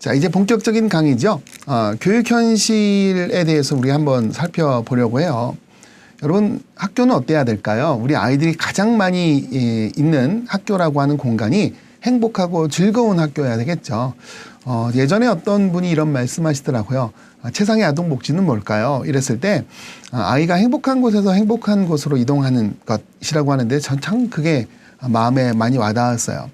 자, 이제 본격적인 강의죠. 교육 현실에 대해서 우리 한번 살펴보려고 해요. 여러분, 학교는 어때야 될까요? 우리 아이들이 가장 많이 있는 학교라고 하는 공간이 행복하고 즐거운 학교여야 되겠죠. 예전에 어떤 분이 이런 말씀하시더라고요. 최상의 아동 복지는 뭘까요? 이랬을 때 아이가 행복한 곳에서 행복한 곳으로 이동하는 것이라고 하는데 전 참 그게 마음에 많이 와닿았어요.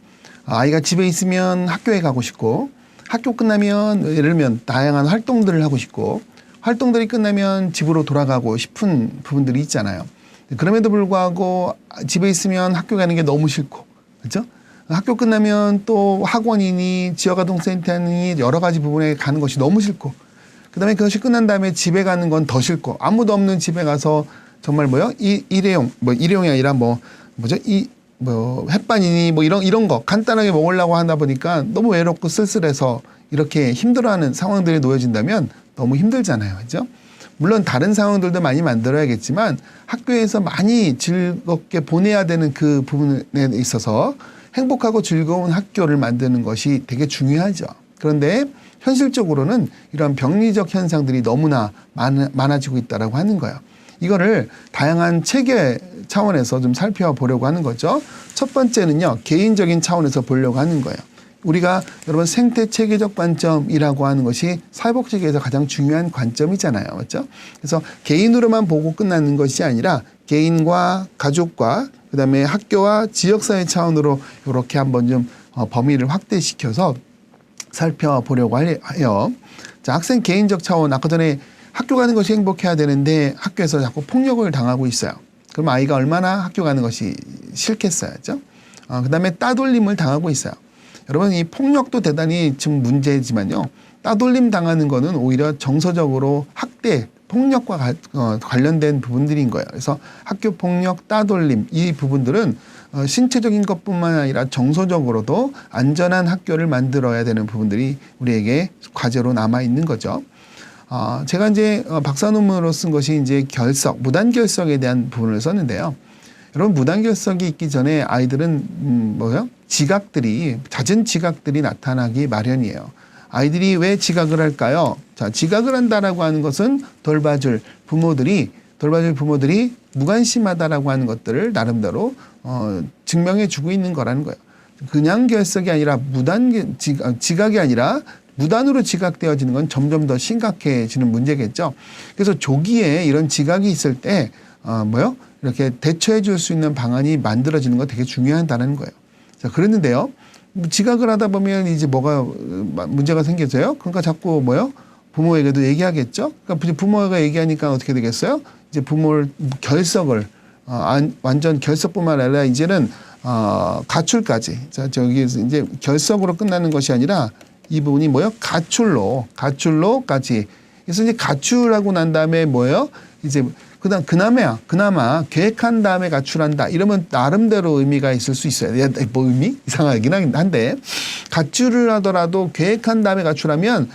아이가 집에 있으면 학교에 가고 싶고, 학교 끝나면 예를 들면 다양한 활동들을 하고 싶고, 활동들이 끝나면 집으로 돌아가고 싶은 부분들이 있잖아요. 그럼에도 불구하고 집에 있으면 학교 가는 게 너무 싫고, 그렇죠? 학교 끝나면 또 학원이니 지역아동센터니 여러 가지 부분에 가는 것이 너무 싫고, 그다음에 그것이 끝난 다음에 집에 가는 건 더 싫고, 아무도 없는 집에 가서 정말 일회용이 아니라 햇반이니 이런 거 간단하게 먹으려고 하다 보니까 너무 외롭고 쓸쓸해서 이렇게 힘들어하는 상황들이 놓여진다면 너무 힘들잖아요. 그죠? 물론 다른 상황들도 많이 만들어야겠지만 학교에서 많이 즐겁게 보내야 되는 그 부분에 있어서 행복하고 즐거운 학교를 만드는 것이 되게 중요하죠. 그런데 현실적으로는 이런 병리적 현상들이 너무나 많아지고 있다라고 하는 거예요. 이거를 다양한 체계 차원에서 좀 살펴보려고 하는 거죠. 첫 번째는요, 개인적인 차원에서 보려고 하는 거예요. 우리가 여러분 생태 체계적 관점이라고 하는 것이 사회복지계에서 가장 중요한 관점이잖아요. 맞죠? 그래서 개인으로만 보고 끝나는 것이 아니라 개인과 가족과 그다음에 학교와 지역사회 차원으로 이렇게 한번 좀 범위를 확대시켜서 살펴보려고 해요. 자, 학생 개인적 차원, 아까 전에 학교 가는 것이 행복해야 되는데 학교에서 자꾸 폭력을 당하고 있어요. 그럼 아이가 얼마나 학교 가는 것이 싫겠어요. 그죠? 그다음에 따돌림을 당하고 있어요. 여러분, 이 폭력도 대단히 지금 문제지만요. 따돌림 당하는 거는 오히려 정서적으로 학대, 폭력과 관련된 부분들인 거예요. 그래서 학교 폭력, 따돌림 이 부분들은 신체적인 것뿐만 아니라 정서적으로도 안전한 학교를 만들어야 되는 부분들이 우리에게 과제로 남아 있는 거죠. 제가 이제 박사 논문으로 쓴 것이 이제 무단결석에 대한 부분을 썼는데요. 여러분, 무단결석이 있기 전에 아이들은 잦은 지각들이 나타나기 마련이에요. 아이들이 왜 지각을 할까요? 자, 지각을 한다라고 하는 것은 돌봐줄 부모들이 무관심하다라고 하는 것들을 나름대로 증명해 주고 있는 거라는 거예요. 그냥 결석이 아니라 지각이 아니라 무단으로 지각되어지는 건 점점 더 심각해지는 문제겠죠. 그래서 조기에 이런 지각이 있을 때 이렇게 대처해 줄 수 있는 방안이 만들어지는 건 되게 중요하다는 거예요. 자, 그랬는데요. 지각을 하다 보면 이제 뭐가 문제가 생겨져요? 그러니까 자꾸 부모에게도 얘기하겠죠? 그러니까 부모가 얘기하니까 어떻게 되겠어요? 이제 부모를 결석을, 완전 결석뿐만 아니라 이제는, 가출까지. 자, 이제 결석으로 끝나는 것이 아니라 이 부분이 가출로까지. 그래서 이제 가출하고 난 다음에 이제 그나마 계획한 다음에 가출한다. 이러면 나름대로 의미가 있을 수 있어요. 의미? 이상하긴 한데. 가출을 하더라도 계획한 다음에 가출하면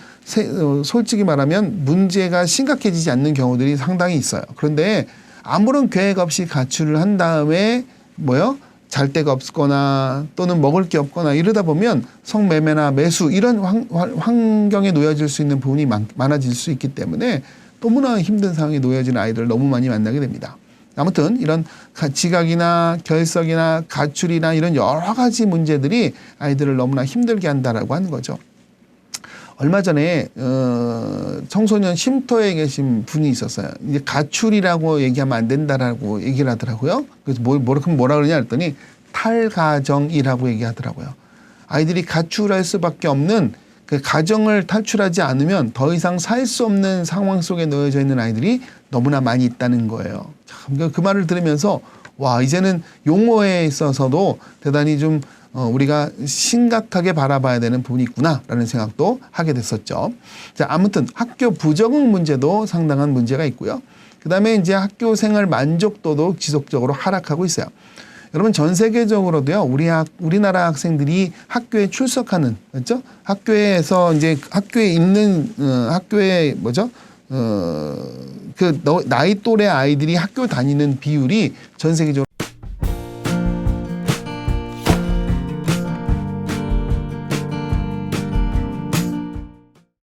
솔직히 말하면 문제가 심각해지지 않는 경우들이 상당히 있어요. 그런데 아무런 계획 없이 가출을 한 다음에 잘 데가 없거나 또는 먹을 게 없거나 이러다 보면 성매매나 매수 이런 환경에 놓여질 수 있는 부분이 많아질 수 있기 때문에 너무나 힘든 상황에 놓여진 아이들을 너무 많이 만나게 됩니다. 아무튼 이런 지각이나 결석이나 가출이나 이런 여러 가지 문제들이 아이들을 너무나 힘들게 한다라고 하는 거죠. 얼마 전에 청소년 쉼터에 계신 분이 있었어요. 이제 가출이라고 얘기하면 안 된다라고 얘기를 하더라고요. 그래서 뭐라 그러냐 했더니 탈가정이라고 얘기하더라고요. 아이들이 가출할 수밖에 없는 그 가정을 탈출하지 않으면 더 이상 살 수 없는 상황 속에 놓여져 있는 아이들이 너무나 많이 있다는 거예요. 참, 그 말을 들으면서 이제는 용어에 있어서도 대단히 좀 우리가 심각하게 바라봐야 되는 부분이 있구나라는 생각도 하게 됐었죠. 자, 아무튼 학교 부적응 문제도 상당한 문제가 있고요. 그다음에 이제 학교 생활 만족도도 지속적으로 하락하고 있어요. 여러분, 전 세계적으로도요, 우리나라 학생들이 학교에 출석하는, 그렇죠? 학교에서 이제 학교에 있는, 나이 또래 아이들이 학교 다니는 비율이 전 세계적으로